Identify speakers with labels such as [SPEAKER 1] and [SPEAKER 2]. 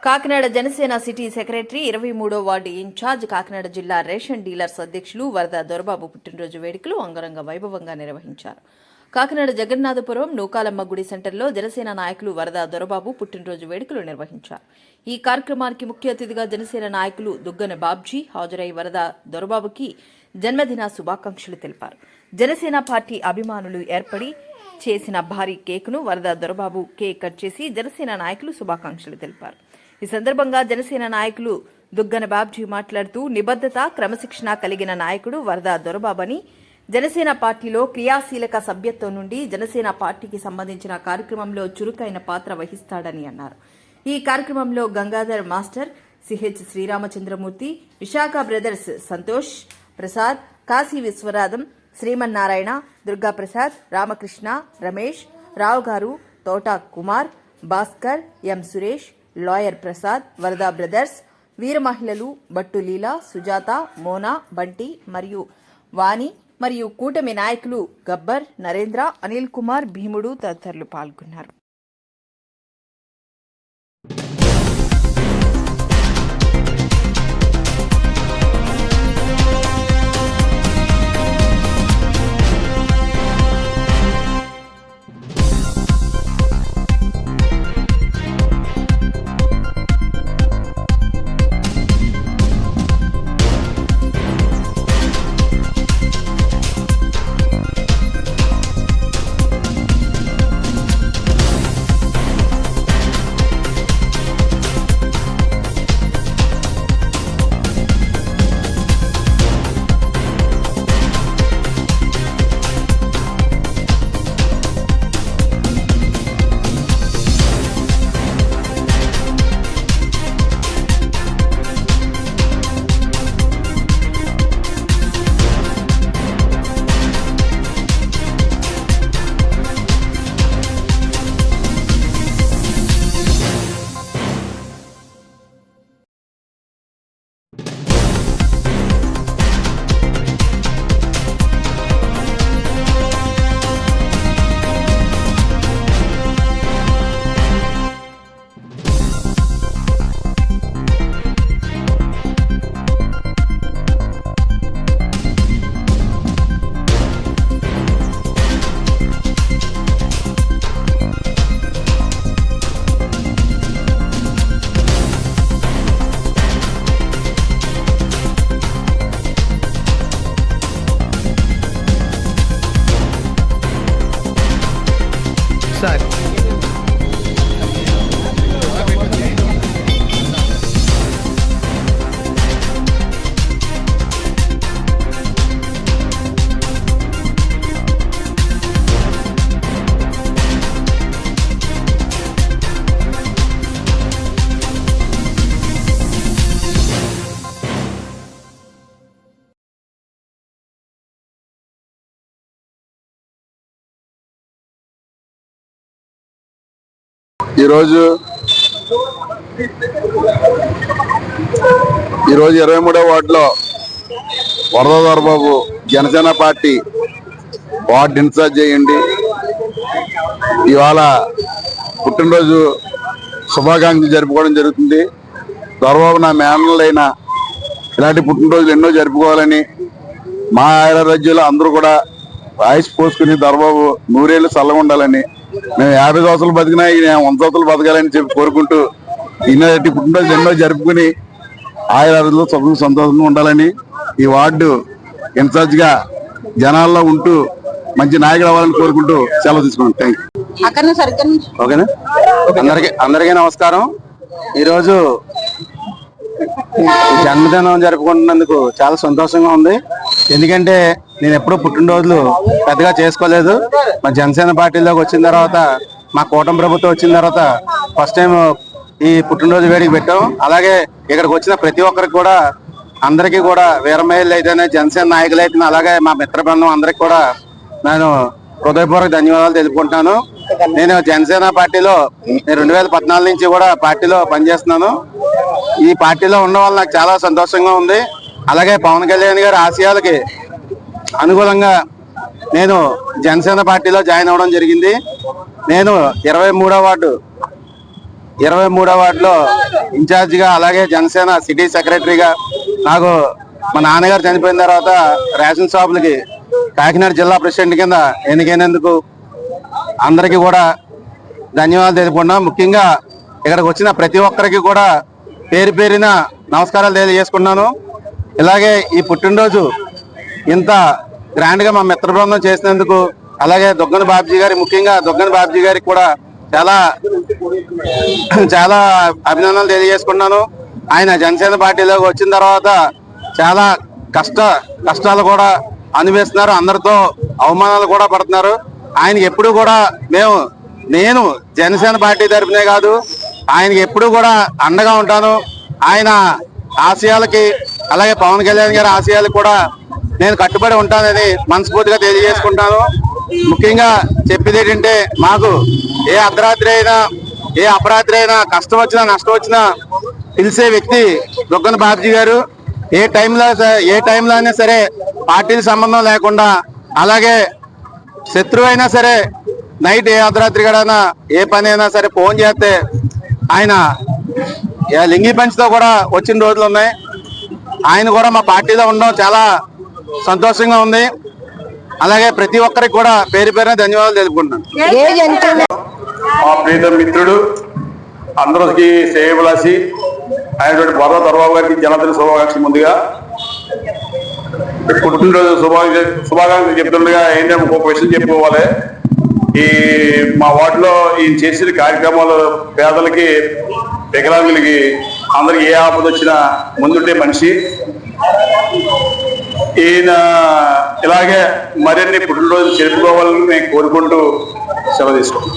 [SPEAKER 1] Kakinada Janasena city secretary 23వ ward incharge Kakinada జిల్లా ration dealers అధ్యక్షులు వరద దొరబాబు పుట్టినరోజు వేడుకలు అంగరంగ వైభవంగా నిర్వహించారు. కాకినాడ జగన్నాథపురం నూకాలమ్మ గుడి సెంటర్లో జనసేన నాయకులు వరద దొరబాబు పుట్టినరోజు వేడుకలు నిర్వహించారు. ఈ కార్యక్రమానికి ముఖ్య అతిథిగా జనసేన నాయకులు దుగ్గన బాబ్జీ హాజరై వరద దొరబాబుకి జన్మదిన శుభాకాంక్షలు తెలిపారు. జనసేన పార్టీ అభిమానులు ఏర్పడి చేసిన భారీ కేకును వరద దొరబాబు కేక్ కట్ చేసి జనసేన నాయకులు శుభాకాంక్షలు తెలిపారు. ఈ సందర్భంగా జనసేన నాయకులు దుగ్గన బాబ్జీ మాట్లాడుతూ నిబద్ధత క్రమశిక్షణ కలిగిన నాయకుడు వరద దొరబాబని, జనసేన పార్టీలో క్రియాశీలక సభ్యత్వం నుండి జనసేన పార్టీకి సంబంధించిన కార్యక్రమంలో చురుకైన పాత్ర వహిస్తాడని అన్నారు. ఈ కార్యక్రమంలో Gangadhar master, CH Sriramachandramurthy, Visakha brothers Santosh Prasad, Kasi Viswanatham, Srimannarayana, Durgaprasad, Ramakrishna, Ramesh, Rao garu, Thota Kumar, Bhaskar, M Suresh, lawyer Prasad, Varada brothers, వీర మహిళలు బట్టు లీలా, సుజాత, మోనా, బంటి మరియు వాణి మరియు కూటమి నాయకులు గబ్బర్, నరేంద్ర, అనిల్ కుమార్, భీముడు తదితరులు పాల్గొన్నారు.
[SPEAKER 2] సార్
[SPEAKER 3] ఈరోజు 23వ వార్డులో Varada Dorababu Janasena party ward incharge అయ్యండి. ఇవాళ పుట్టినరోజు శుభాకాంక్షలు జరుపుకోవడం జరుగుతుంది. దొరబాబు నా మేనలైన ఇలాంటి పుట్టినరోజులు ఎన్నో జరుపుకోవాలని, మా ఆయురారోగ్యాలు అందరూ కూడా ఆయుష్ పోసుకుని దొరబాబు 100 ఏళ్ళు చల్లగా ఉండాలని, మేము 50 సంవత్సరాలు బతికినా 100 సంవత్సరాలు బతకాలని చెప్పి కోరుకుంటూ ఇన్నటి పుట్టినరోజు ఎన్నో జరుపుకుని ఆయురారోగ్యంలో సుఖం సంతోషంగా ఉండాలని, ఈ వార్డు ఇన్ఛార్జిగా జనాల్లో ఉంటూ మంచి నాయకులు అవ్వాలని కోరుకుంటూ సెలవు తీసుకున్నాం. Thank you. ఓకేనా? అందరికీ నమస్కారం. ఈరోజు జన్మదినం జరుపుకుంటున్నందుకు చాలా సంతోషంగా ఉంది. ఎందుకంటే నేను ఎప్పుడూ పుట్టినరోజులు పెద్దగా చేసుకోలేదు. మా జనసేన పార్టీలోకి వచ్చిన తర్వాత, మా కూటమి ప్రభుత్వం వచ్చిన తర్వాత ఫస్ట్ టైం ఈ పుట్టినరోజు వేడుక పెట్టాం. అలాగే ఇక్కడికి వచ్చిన ప్రతి ఒక్కరికి కూడా, అందరికీ కూడా, వీరమహిళలు అయితేనే, జనసేన నాయకులు అయితేనే, అలాగే మా మిత్ర బృందం అందరికి కూడా నేను హృదయపూర్వక ధన్యవాదాలు తెలుపుకుంటున్నాను. నేను జనసేన పార్టీలో 2014 నుంచి కూడా పార్టీలో పనిచేస్తున్నాను. ఈ పార్టీలో ఉండడం వల్ల నాకు చాలా సంతోషంగా ఉంది. అలాగే పవన్ కళ్యాణ్ గారి ఆశయాలకి అనుకూలంగా నేను జనసేన పార్టీలో జాయిన్ అవ్వడం జరిగింది. నేను 23వ వార్డు
[SPEAKER 2] 23వ వార్డులో ఇన్ఛార్జిగా అలాగే జనసేన సిటీ సెక్రటరీగా నాకు మా నాన్నగారు చనిపోయిన తర్వాత రేషన్ షాపులకి కాకినాడ జిల్లా ప్రెసిడెంట్ కింద ఎన్నికైనందుకు అందరికీ కూడా ధన్యవాదాలు తెలుపుకున్నాం. ముఖ్యంగా ఇక్కడికి వచ్చిన ప్రతి ఒక్కరికి కూడా పేరు పేరిన నమస్కారాలు తెలియజేసుకున్నాను. ఇలాగే ఈ పుట్టినరోజు ఇంత గ్రాండ్ గా మా మిత్ర బృందం చేసినందుకు అలాగే దుగ్గన బాబ్జీ గారి ముఖ్యంగా దుగ్గన బాబ్జీ గారికి కూడా చాలా చాలా అభినందనలు తెలియజేసుకున్నాను. ఆయన జనసేన పార్టీలోకి వచ్చిన తర్వాత చాలా కష్టాలు కూడా అనుభవిస్తున్నారు, అందరితో అవమానాలు కూడా పడుతున్నారు. ఆయనకి ఎప్పుడు కూడా నేను జనసేన పార్టీ తరఫునే కాదు, ఆయనకి ఎప్పుడు కూడా అండగా ఉంటాను. ఆయన ఆశయాలకి అలాగే పవన్ కళ్యాణ్ గారి ఆశయాలకు కూడా నేను కట్టుబడి ఉంటానని మనస్ఫూర్తిగా తెలియజేసుకుంటాను. ముఖ్యంగా చెప్పేది ఏంటంటే, మాకు ఏ అర్ధరాత్రి అయినా ఏ అపరాత్రి అయినా కష్టం వచ్చినా నష్టం వచ్చినా పిలిచే వ్యక్తి దుగ్గన బాబ్జీ గారు. ఏ టైంలో అయినా సరే పార్టీల సంబంధం లేకుండా, అలాగే శత్రువు అయినా సరే నైట్ ఏ అర్ధరాత్రి గడైనా ఏ పని అయినా సరే ఫోన్ చేస్తే ఆయన లింగి పంచ్తో కూడా వచ్చిన రోజులు ఉన్నాయి. ఆయన కూడా మా పార్టీలో ఉండడం చాలా సంతోషంగా ఉంది. అలాగే ప్రతి ఒక్కరికి కూడా పేరు పేరున ధన్యవాదాలు తెలుపుకుంటున్నాను.
[SPEAKER 4] మా ప్రీతం మిత్రుడు అందరికి శ్రేయభిలాషి అయినటువంటి వరద దొరబాబు గారికి జనతని శుభాకాంక్షలు. ముందుగా పుట్టినరోజు శుభాకాంక్షలు చెప్తుండగా ఏంటంటే ఒక్కొక్క విషయం చెప్పుకోవాలి. ఈ మా వార్డులో ఈయన చేసిన కార్యక్రమాలు పేదలకి వికలాంగులకి అందరికి ఏ ఆపద వచ్చినా ముందుండే మనిషి. ఈయన ఇలాగే మరిన్ని పుట్టినరోజు జరుపుకోవాలని నేను కోరుకుంటూ సెలవు తీసుకుంటాను.